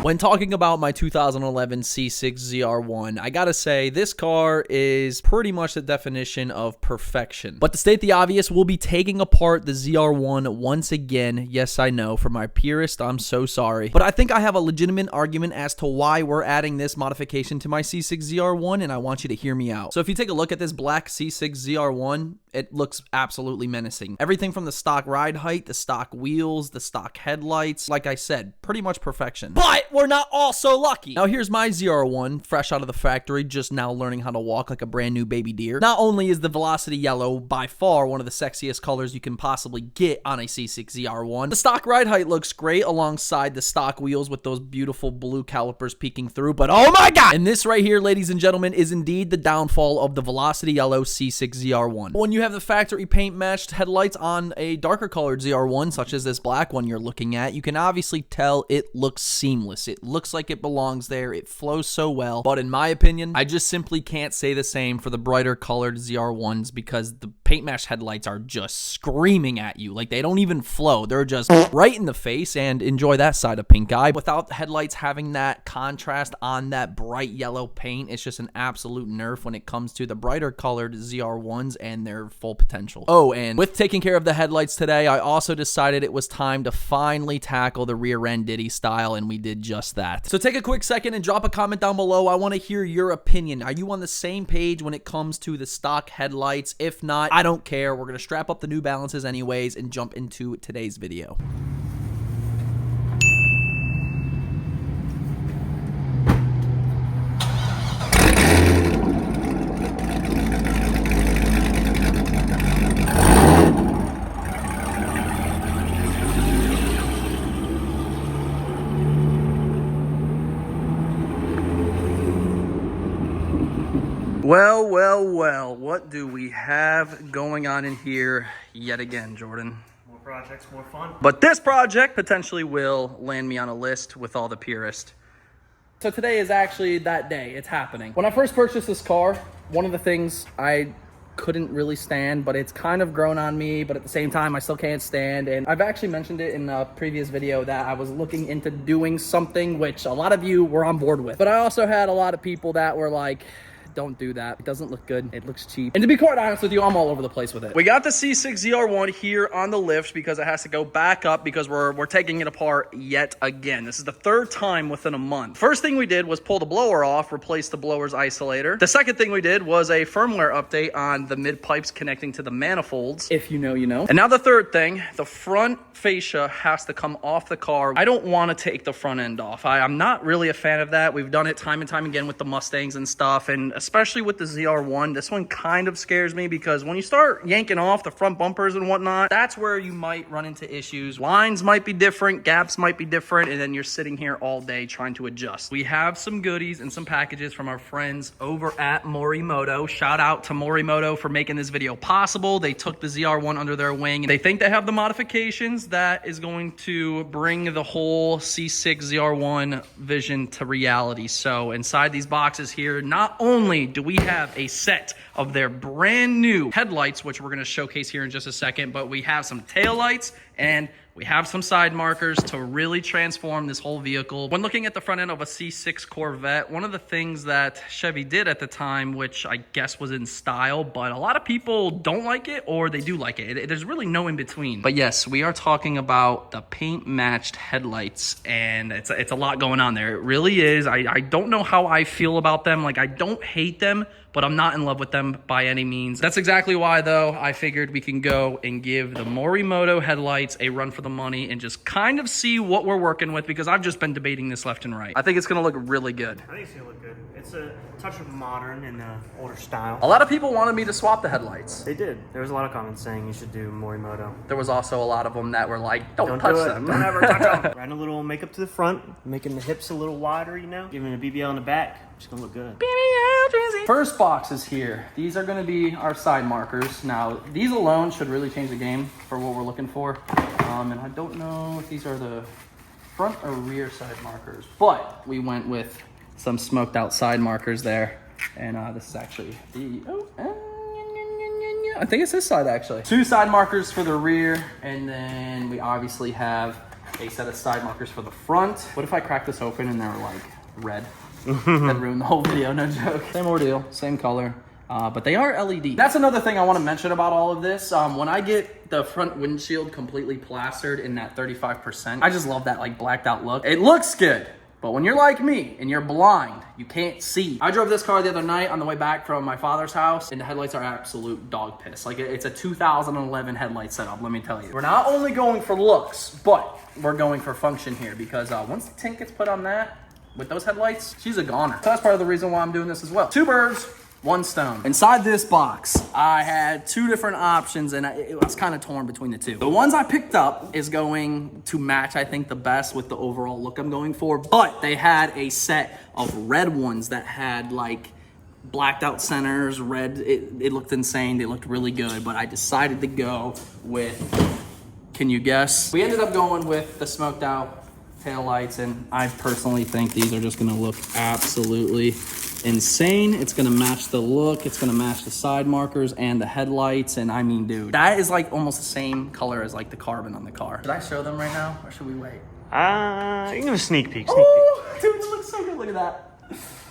When talking about my 2011 C6 ZR1, I gotta say, this car is pretty much the definition of perfection. But to state the obvious, we'll be taking apart the ZR1 once again. Yes, I know, for my purist, I'm so sorry. But I think I have a legitimate argument as to why we're adding this modification to my C6 ZR1, and I want you to hear me out. So if you take a look at this black C6 ZR1, it looks absolutely menacing. Everything from the stock ride height, the stock wheels, the stock headlights, like I said, pretty much perfection. But we're not all so lucky. Now here's my ZR1, fresh out of the factory, just now learning how to walk like a brand new baby deer. Not only is the Velocity Yellow by far one of the sexiest colors you can possibly get on a C6 ZR1, the stock ride height looks great alongside the stock wheels with those beautiful blue calipers peeking through, but oh my god! And this right here, ladies and gentlemen, is indeed the downfall of the Velocity Yellow C6 ZR1. When you have the factory paint matched headlights on a darker colored ZR1, such as this black one you're looking at, you can obviously tell it looks seamless. It looks like it belongs there. It flows so well. But in my opinion, I just simply can't say the same for the brighter colored ZR1s because the paint matched headlights are just screaming at you. Like, they don't even flow. They're just right in the face, and enjoy that side of pink eye. Without the headlights having that contrast on that bright yellow paint, it's just an absolute nerf when it comes to the brighter colored ZR1s and their full potential. Oh, and with taking care of the headlights today, I also decided it was time to finally tackle the rear end Diddy style, and we did just that. So take a quick second and drop a comment down below. I want to hear your opinion. Are you on the same page when it comes to the stock headlights? If not, I don't care. We're going to strap up the New Balances anyways and jump into today's video. Well, what do we have going on in here yet again, Jordan? More projects, more fun. But this project potentially will land me on a list with all the purists. So today is actually that day. It's happening. When I first purchased this car, one of the things I couldn't really stand, but it's kind of grown on me, but at the same time I still can't stand, and I've actually mentioned it in a previous video that I was looking into doing something which a lot of you were on board with, but I also had a lot of people that were like, don't do that. It doesn't look good. It looks cheap. And to be quite honest with you, I'm all over the place with it. We got the C6 ZR1 here on the lift because it has to go back up because we're taking it apart yet again. This is the third time within a month. First thing we did was pull the blower off, replace the blower's isolator. The second thing we did was a firmware update on the mid pipes connecting to the manifolds. If you know, you know. And now the third thing, the front fascia has to come off the car. I don't want to take the front end off. I'm not really a fan of that. We've done it time and time again with the Mustangs and stuff, and especially with the ZR1, this one kind of scares me because when you start yanking off the front bumpers and whatnot, that's where you might run into issues. Lines might be different, gaps might be different, and then you're sitting here all day trying to adjust. We have some goodies and some packages from our friends over at Morimoto. Shout out to Morimoto for making this video possible. They took the ZR1 under their wing, and they think they have the modifications that is going to bring the whole C6 ZR1 vision to reality. So inside these boxes here, not only do we have a set of their brand new headlights, which we're going to showcase here in just a second, but we have some taillights and we have some side markers to really transform this whole vehicle. When looking at the front end of a C6 Corvette, one of the things that Chevy did at the time, which I guess was in style, but a lot of people don't like it or they do like it. There's really no in between. But yes, we are talking about the paint matched headlights, and it's a lot going on there. It really is. I don't know how I feel about them. Like, I don't hate them, but I'm not in love with them by any means. That's exactly why, though, I figured we can go and give the Morimoto headlights a run for the money and just kind of see what we're working with, because I've just been debating this left and right. I think it's gonna look really good. I think it's gonna look good. It's a touch of modern and older style. A lot of people wanted me to swap the headlights. They did. There was a lot of comments saying you should do Morimoto. There was also a lot of them that were like, don't touch them. Don't ever touch them. Adding a little makeup to the front, making the hips a little wider, you know, giving a BBL in the back. It's gonna look good. First box is here. These are going to be our side markers. Now, these alone should really change the game for what we're looking for. And I don't know if these are the front or rear side markers, but we went with some smoked out side markers there. And this is actually the, I think it's this side actually. Two side markers for the rear, and then we obviously have a set of side markers for the front. What if I crack this open and they're like red? That'd ruin the whole video, no joke. Same ordeal, same color. But they are LED. That's another thing I want to mention about all of this. When I get the front windshield completely plastered in that 35%, I just love that like blacked out look. It looks good, but when you're like me and you're blind, you can't see. I drove this car the other night on the way back from my father's house, and the headlights are absolute dog piss. Like it's a 2011 headlight setup, let me tell you. We're not only going for looks, but we're going for function here, because once the tint gets put on that, with those headlights, she's a goner. So that's part of the reason why I'm doing this as well. 2 birds, 1 stone. Inside this box, I had 2 different options, and it was kind of torn between the 2. The ones I picked up is going to match, I think, the best with the overall look I'm going for, but they had a set of red ones that had like blacked out centers, red. It looked insane. They looked really good, but I decided to go with, can you guess? We ended up going with the smoked out taillights, and I personally think these are just gonna look absolutely insane. It's gonna match the look, it's gonna match the side markers and the headlights, and I mean, dude, that is like almost the same color as like the carbon on the car. Should I show them right now, or should we wait? You can give a sneak peek. Oh, dude, it looks so good, look at that.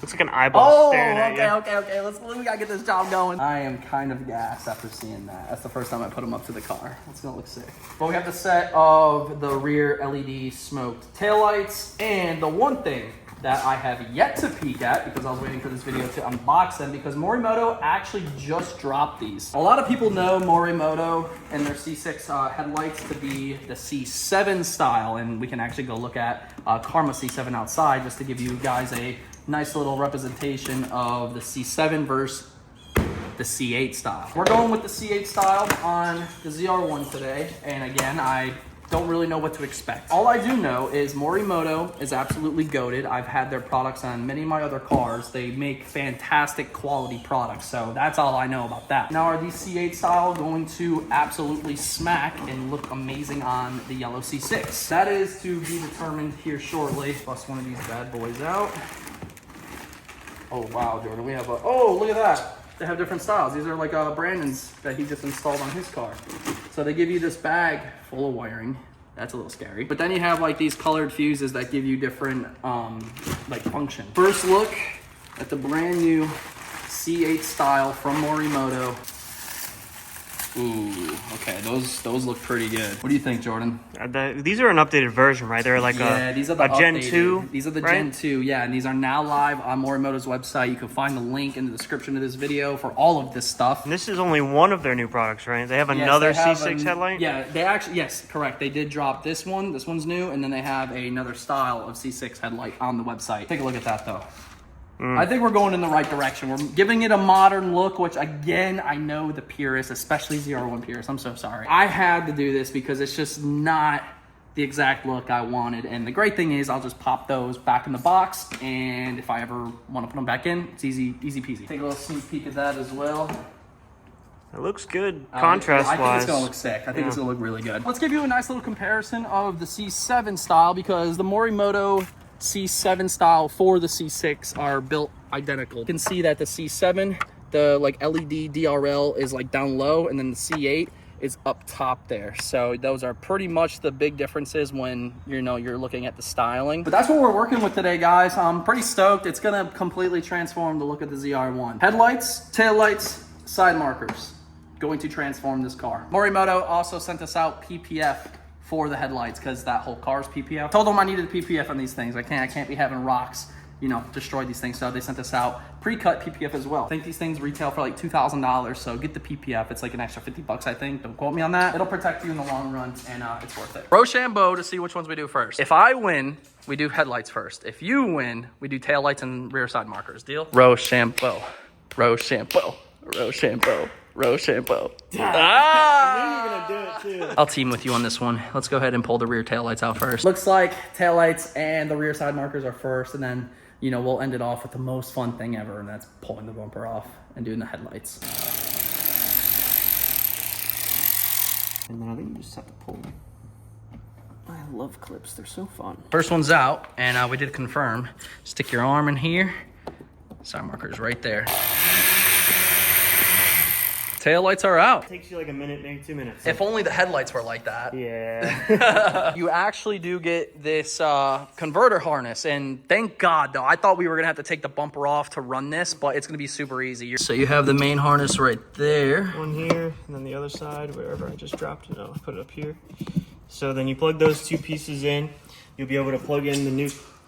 Looks like an eyeball staring at you. Okay. We gotta get this job going. I am kind of gassed after seeing that. That's the first time I put them up to the car. It's gonna look sick. But we have the set of the rear LED smoked taillights, and the one thing that I have yet to peek at, because I was waiting for this video to unbox them, because Morimoto actually just dropped these. A lot of people know Morimoto and their C6 headlights to be the C7 style, and we can actually go look at Karma C7 outside just to give you guys a nice little representation of the C7 versus the C8 style. We're going with the C8 style on the ZR1 today, and again, I don't really know what to expect. All I do know is Morimoto is absolutely goated. I've had their products on many of my other cars. They make fantastic quality products, so that's all I know about that. Now, are these C8 style going to absolutely smack and look amazing on the yellow C6? That is to be determined here shortly. Bust one of these bad boys out. Oh wow, Jordan, we have a, oh, look at that. They have different styles. These are like Brandon's that he just installed on his car. So they give you this bag full of wiring. That's a little scary. But then you have like these colored fuses that give you different like function. First look at the brand new C8 style from Morimoto. Ooh, okay, those look pretty good. What do you think, Jordan? These are an updated version, right? They're like these are the Gen updated. 2. These are the right? Gen 2, yeah, and these are now live on Morimoto's website. You can find the link in the description of this video for all of this stuff. And this is only one of their new products, right? They have another C6 headlight? Yeah, they actually, yes, correct. They did drop this one. This one's new, and then they have another style of C6 headlight on the website. Take a look at that, though. I think we're going in the right direction. We're giving it a modern look, which again, I know the purists, especially ZR1 purists, I'm so sorry. I had to do this because it's just not the exact look I wanted. And the great thing is I'll just pop those back in the box, and if I ever want to put them back in, it's easy peasy. Take a little sneak peek at that as well. It looks good contrast-wise. I think it's gonna look sick. I think it's gonna look really good. Let's give you a nice little comparison of the C7 style, because the Morimoto C7 style for the C6 are built identical. You can see that the C7, the like LED DRL is like down low, and then the C8 is up top there. So those are pretty much the big differences when you're looking at the styling. But that's what we're working with today, guys. I'm pretty stoked. It's gonna completely transform the look of the ZR1. Headlights, taillights, side markers, going to transform this car. Morimoto also sent us out PPF for the headlights, because that whole car's PPF. Told them I needed a PPF on these things. I can't be having rocks, destroy these things. So they sent us out pre-cut PPF as well. I think these things retail for like $2,000. So get the PPF. It's like an extra 50 bucks, I think. Don't quote me on that. It'll protect you in the long run, and it's worth it. Rochambeau to see which ones we do first. If I win, we do headlights first. If you win, we do taillights and rear side markers. Deal? Rochambeau. Rochambeau. Rochambeau. Rochambeau. I knew you were gonna do it too. I'll team with you on this one. Let's go ahead and pull the rear taillights out first. Looks like taillights and the rear side markers are first, and then, we'll end it off with the most fun thing ever, and that's pulling the bumper off and doing the headlights. And then I think you just have to pull them. I love clips, they're so fun. First one's out, and we did confirm. Stick your arm in here. Side markers right there. Taillights are out. It takes you like a minute, maybe 2 minutes. If only the headlights were like that. Yeah. You actually do get this converter harness, and thank God, though. I thought we were going to have to take the bumper off to run this, but it's going to be super easy. So you have the main harness right there. One here, and then the other side, wherever I just dropped it. I'll put it up here. So then you plug those two pieces in. You'll be able to plug in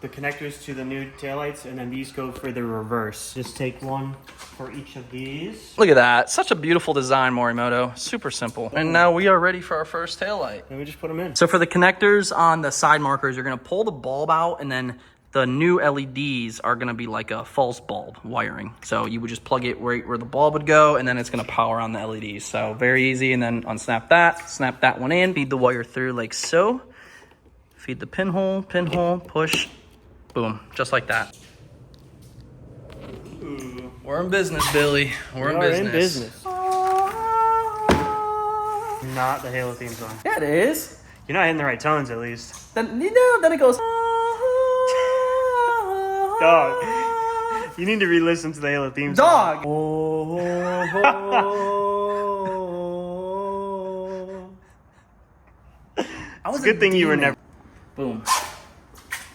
the connectors to the new taillights, and then these go for the reverse. Just take one for each of these. Look at that. Such a beautiful design, Morimoto. Super simple. And now we are ready for our first taillight. And we just put them in. So for the connectors on the side markers, you're going to pull the bulb out, and then the new LEDs are going to be like a false bulb wiring. So you would just plug it where the bulb would go, and then it's going to power on the LEDs. So very easy. And then unsnap that, snap that one in, feed the wire through like so. Feed the pinhole, push, boom, just like that. Ooh. We're in business, Billy. We're in business. Not the Halo theme song. Yeah, it is. You're not hitting the right tones, at least. Then it goes. Dog. You need to re-listen to the Halo theme Dog. song. It's a good thing you were never... Boom.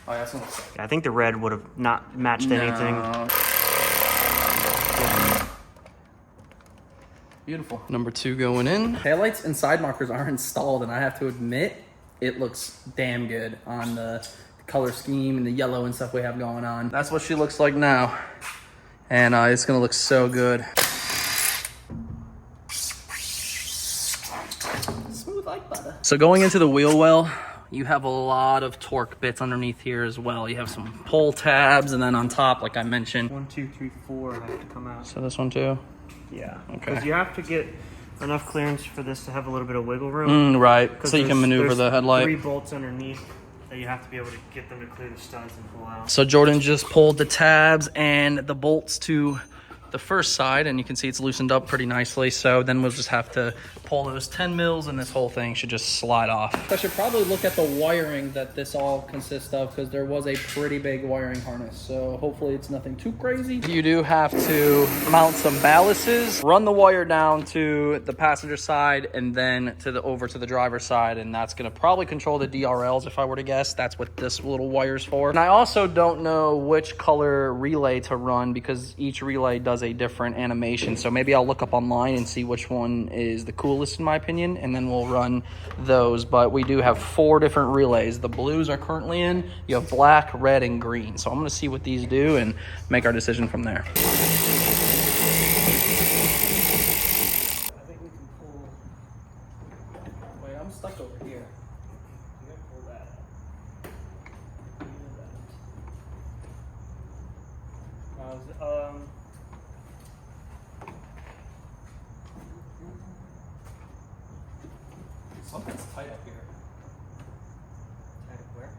Oh, yeah, that's I think the red would have not matched anything. Beautiful. Number 2 going in. Taillights and side markers are installed, and I have to admit, it looks damn good on the color scheme and the yellow and stuff we have going on. That's what she looks like now. And it's gonna look so good. Smooth like butter. So going into the wheel well, you have a lot of torque bits underneath here as well. You have some pull tabs, and then on top, like I mentioned. 1, 2, 3, 4 have to come out. So this one too? Yeah. Okay. Because you have to get enough clearance for this to have a little bit of wiggle room. Right. So you can maneuver the headlight. 3 bolts underneath that you have to be able to get them to clear the studs and pull out. So Jordan just pulled the tabs and the bolts to the first side, and you can see it's loosened up pretty nicely. So then we'll just have to pull those 10 mils, and this whole thing should just slide off. I should probably look at the wiring that this all consists of, because there was a pretty big wiring harness. So hopefully it's nothing too crazy. You do have to mount some ballasts, run the wire down to the passenger side, and then over to the driver's side, and that's going to probably control the DRLs if I were to guess. That's what this little wire's for. And I also don't know which color relay to run, because each relay does a different animation. So maybe I'll look up online and see which one is the coolest in my opinion, and then we'll run those. But we do have 4 different relays. The blues are currently in. You have black, red, and green. So I'm going to see what these do and make our decision from there. I think we can pull... Wait, I'm stuck over here. You gotta pull that. Something's tight up here. Tight up where? Up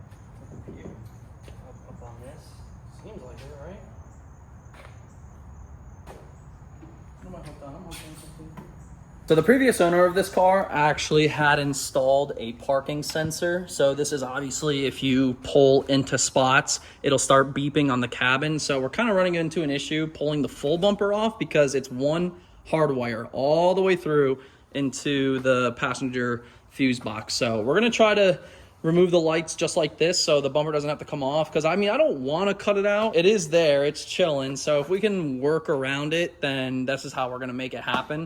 here. Up on this? Seems like it, right? What am I hooked on? I'm hooked on something. So the previous owner of this car actually had installed a parking sensor. So this is obviously if you pull into spots, it'll start beeping on the cabin. So we're kind of running into an issue pulling the full bumper off, because it's one hardwire all the way through into the passenger fuse box. So we're gonna try to remove the lights just like this so the bumper doesn't have to come off, because I mean, I don't want to cut it out. It is there, it's chilling. So if we can work around it, then this is how we're gonna make it happen.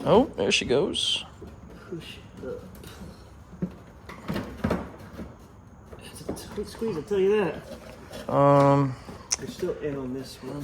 Oh, there she goes. Push it up. It's a tight squeeze, I'll tell you that. You're still in on this one.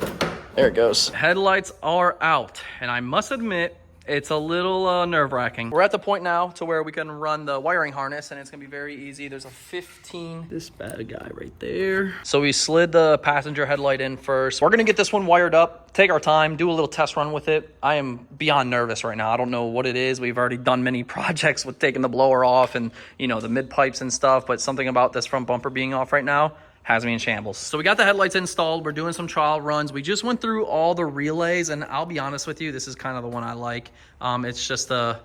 There it goes. Headlights are out, and I must admit, it's a little nerve-wracking. We're at the point now to where we can run the wiring harness, and it's gonna be very easy. There's a 15, this bad guy right there. So we slid the passenger headlight in first. We're gonna get this one wired up, take our time, do a little test run with it. I am beyond nervous right now. I don't know what it is. We've already done many projects with taking the blower off and, you know, the mid pipes and stuff, but something about this front bumper being off right now has me in shambles. So we got the headlights installed. We're doing some trial runs. We just went through all the relays, and I'll be honest with you, this is kind of the one I like. It's just a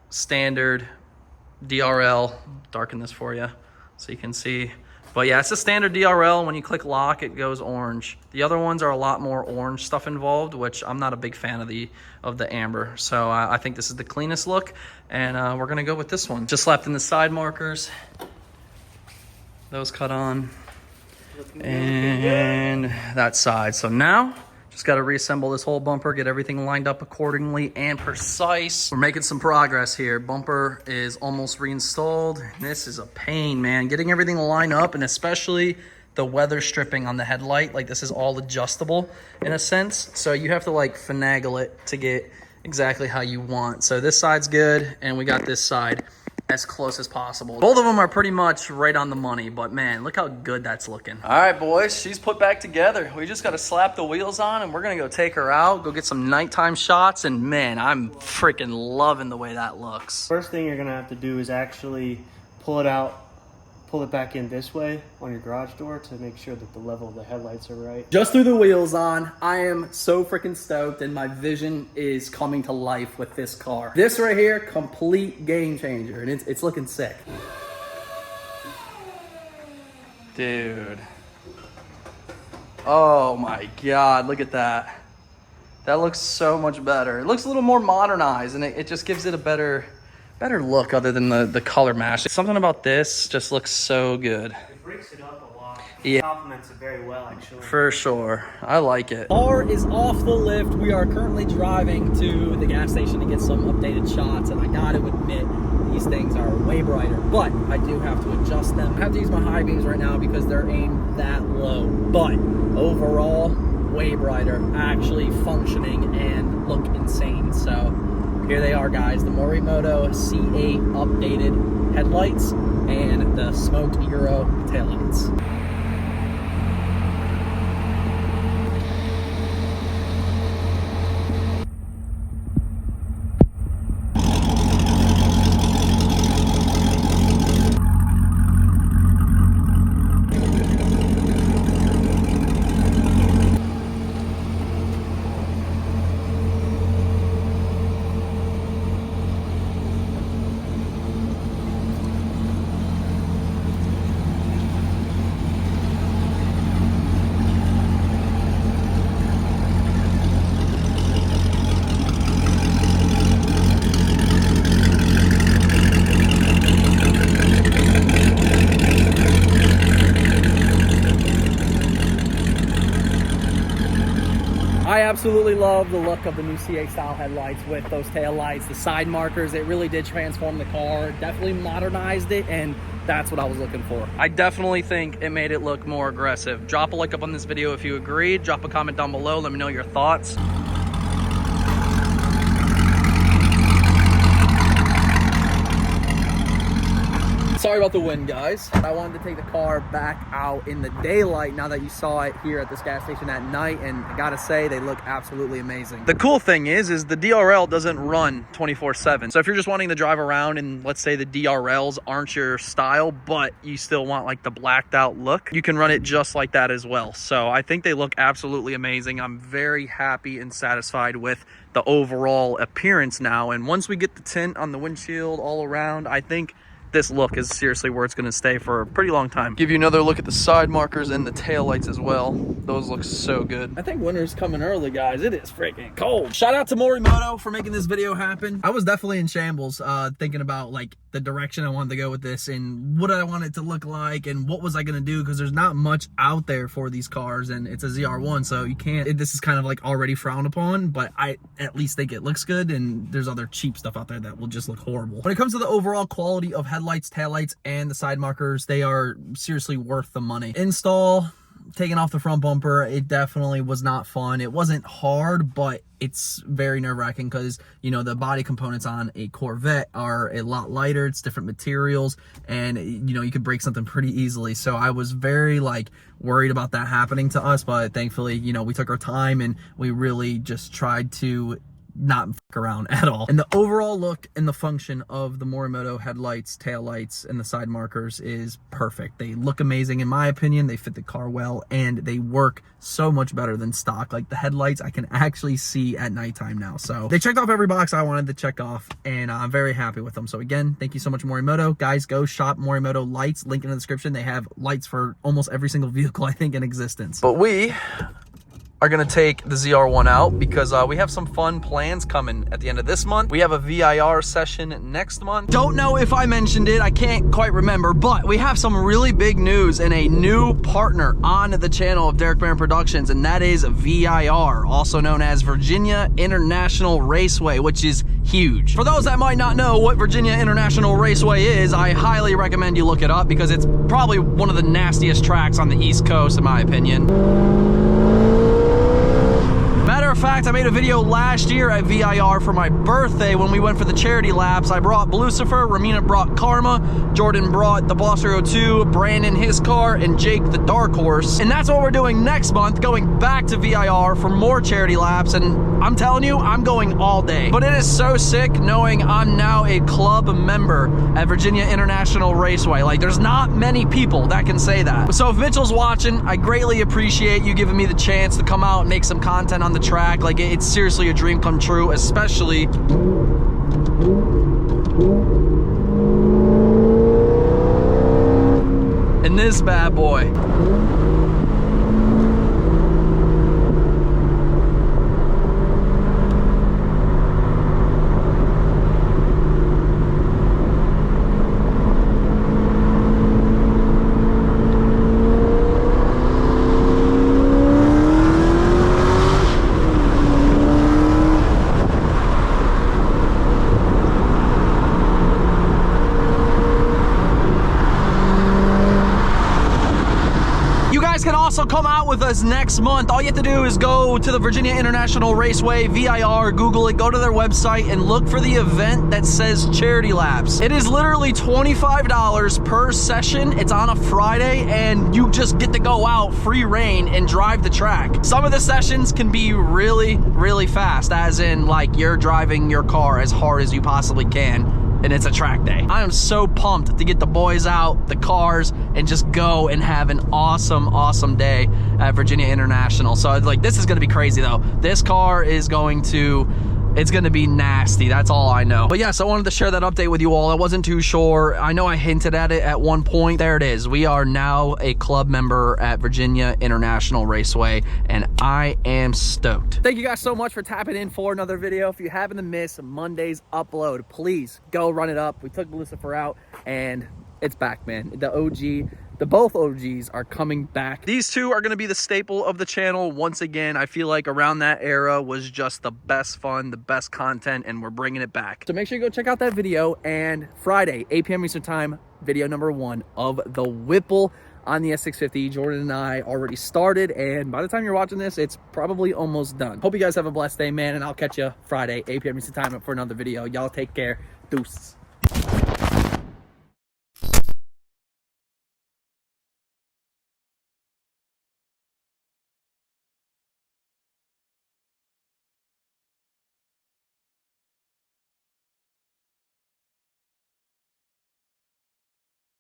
standard DRL. Darken this for you so you can see But yeah, it's a standard DRL. When you click lock, it goes orange. The other ones are a lot more orange stuff involved, which I'm not a big fan of the amber. So I think this is the cleanest look, and we're gonna go with this one. Just slapped in the side markers. Those cut on. And that side. So now, just got to reassemble this whole bumper, get everything lined up accordingly and precise. We're making some progress here. Bumper is almost reinstalled. This is a pain, man. Getting everything lined up, and especially the weather stripping on the headlight. Like, this is all adjustable in a sense. So you have to like finagle it to get exactly how you want. So this side's good, and we got this side as close as possible. Both of them are pretty much right on the money, but man, look how good that's looking. All right, boys, she's put back together. We just got to slap the wheels on, and we're gonna go take her out, go get some nighttime shots, and man, I'm freaking loving the way that looks. First thing you're gonna have to do is actually pull it out, pull it back in this way on your garage door to make sure that the level of the headlights are right. Just threw the wheels on. I am so freaking stoked, and my vision is coming to life with this car. This right here, complete game changer, and it's looking sick. Dude. Oh my God, look at that. That looks so much better. It looks a little more modernized, and it just gives it a better look other than the color match. Something about this just looks so good. It breaks it up a lot. Yeah. It complements it very well, actually. For sure. I like it. Car is off the lift. We are currently driving to the gas station to get some updated shots, and I gotta admit, these things are way brighter, but I do have to adjust them. I have to use my high beams right now because they're aimed that low, but overall, way brighter, actually functioning and look insane. So here they are, guys, the Morimoto C8 updated headlights and the smoked Euro taillights. I absolutely love the look of the new C8 style headlights with those tail lights, the side markers. It really did transform the car, definitely modernized it, and that's what I was looking for. I definitely think it made it look more aggressive. Drop a like up on this video if you agree. Drop a comment down below. Let me know your thoughts. Sorry about the wind, guys. I wanted to take the car back out in the daylight now that you saw it here at this gas station at night, and I gotta say, they look absolutely amazing. The cool thing is the DRL doesn't run 24/7. So if you're just wanting to drive around and let's say the DRLs aren't your style, but you still want like the blacked out look, you can run it just like that as well. So I think they look absolutely amazing. I'm very happy and satisfied with the overall appearance now. And once we get the tint on the windshield all around, I think this look is seriously where it's going to stay for a pretty long time. Give you another look at the side markers and the tail lights as well. Those look so good. I think winter's coming early, guys. It is freaking cold. Shout out to Morimoto for making this video happen. I was definitely in shambles thinking about like the direction I wanted to go with this and what I want it to look like and what was I going to do, because there's not much out there for these cars, and it's a ZR1, so you can't, this is kind of like already frowned upon, but I at least think it looks good, and there's other cheap stuff out there that will just look horrible. When it comes to the overall quality of headlights, taillights, and the side markers, they are seriously worth the money. Install, taking off the front bumper, it definitely was not fun. It wasn't hard, but it's very nerve-wracking because, you know, the body components on a Corvette are a lot lighter. It's different materials, and, you know, you could break something pretty easily. So I was very, like, worried about that happening to us, but thankfully, you know, we took our time and we really just tried to not fuck around at all. And the overall look and the function of the Morimoto headlights, taillights, and the side markers is perfect. They look amazing in my opinion. They fit the car well, and they work so much better than stock. Like the headlights I can actually see at nighttime now. So they checked off every box I wanted to check off, and I'm very happy with them. So again, thank you so much, Morimoto. Guys, go shop Morimoto lights. Link in the description. They have lights for almost every single vehicle I think in existence. But we are gonna take the ZR1 out because we have some fun plans coming at the end of this month. We have a VIR session next month. Don't know if I mentioned it, I can't quite remember, but we have some really big news and a new partner on the channel of Derek Barron Productions, and that is VIR, also known as Virginia International Raceway, which is huge. For those that might not know what Virginia International Raceway is, I highly recommend you look it up because it's probably one of the nastiest tracks on the East Coast in my opinion. Matter of fact, I made a video last year at VIR for my birthday when we went for the charity laps. I brought Lucifer, Ramina brought Karma, Jordan brought the Boss 02, Brandon his car, and Jake the Dark Horse. And that's what we're doing next month, going back to VIR for more charity laps. And I'm telling you, I'm going all day. But it is so sick knowing I'm now a club member at Virginia International Raceway. Like, there's not many people that can say that. So if Mitchell's watching, I greatly appreciate you giving me the chance to come out and make some content on the track. Like, it's seriously a dream come true, especially in this bad boy. Can also come out with us next month. All you have to do is go to the Virginia International Raceway, VIR, Google it, go to their website and look for the event that says charity laps. It is literally $25 per session. It's on a Friday and you just get to go out free reign and drive the track. Some of the sessions can be really, really fast, as in like you're driving your car as hard as you possibly can. And it's a track day. I am so pumped to get the boys out, the cars, and just go and have an awesome, awesome day at Virginia International. So like, this is gonna be crazy though. This car is going to, it's gonna be nasty, that's all I know. But yes, I wanted to share that update with you all. I wasn't too sure. I know I hinted at it at one point. There it is. We are now a club member at Virginia International Raceway, and I am stoked. Thank you guys so much for tapping in for another video. If you happen to miss Monday's upload, please go run it up. We took Lucifer out, and it's back, man. Both OGs are coming back. These two are going to be the staple of the channel once again. I feel like around that era was just the best fun, the best content, and we're bringing it back. So make sure you go check out that video. And Friday, 8 p.m. Eastern Time, video number 1 of the Whipple on the S650. Jordan and I already started, and by the time you're watching this, it's probably almost done. Hope you guys have a blessed day, man, and I'll catch you Friday, 8 p.m. Eastern Time for another video. Y'all take care. Deuces.